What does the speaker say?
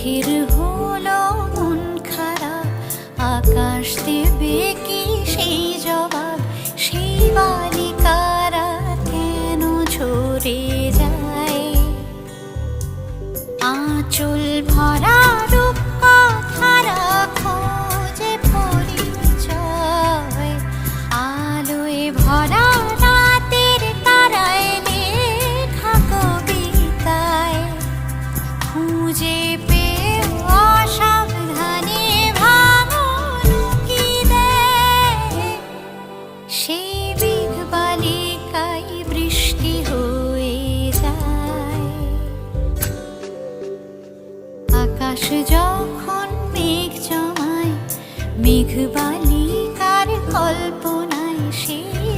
মেঘের হলো মন খারাপ, আকাশ দেবে কি সেই জবাব? সেই বালিকারা কেন ঝরে যায়? আঁচল ভরা রূপ কথারা খোঁজে পরিচয়, আলোয় ভরা রাতের তারায় লেখা কবিতায়। খুঁজে পেয়ে অসাবধানে ভাঙন কি দেয়, সেই বিঘ বালিকায় বৃষ্টি হয়ে যায়। আকাশ যখন মেঘ জমায়, মেঘ বালিকার কল্পনায় সেই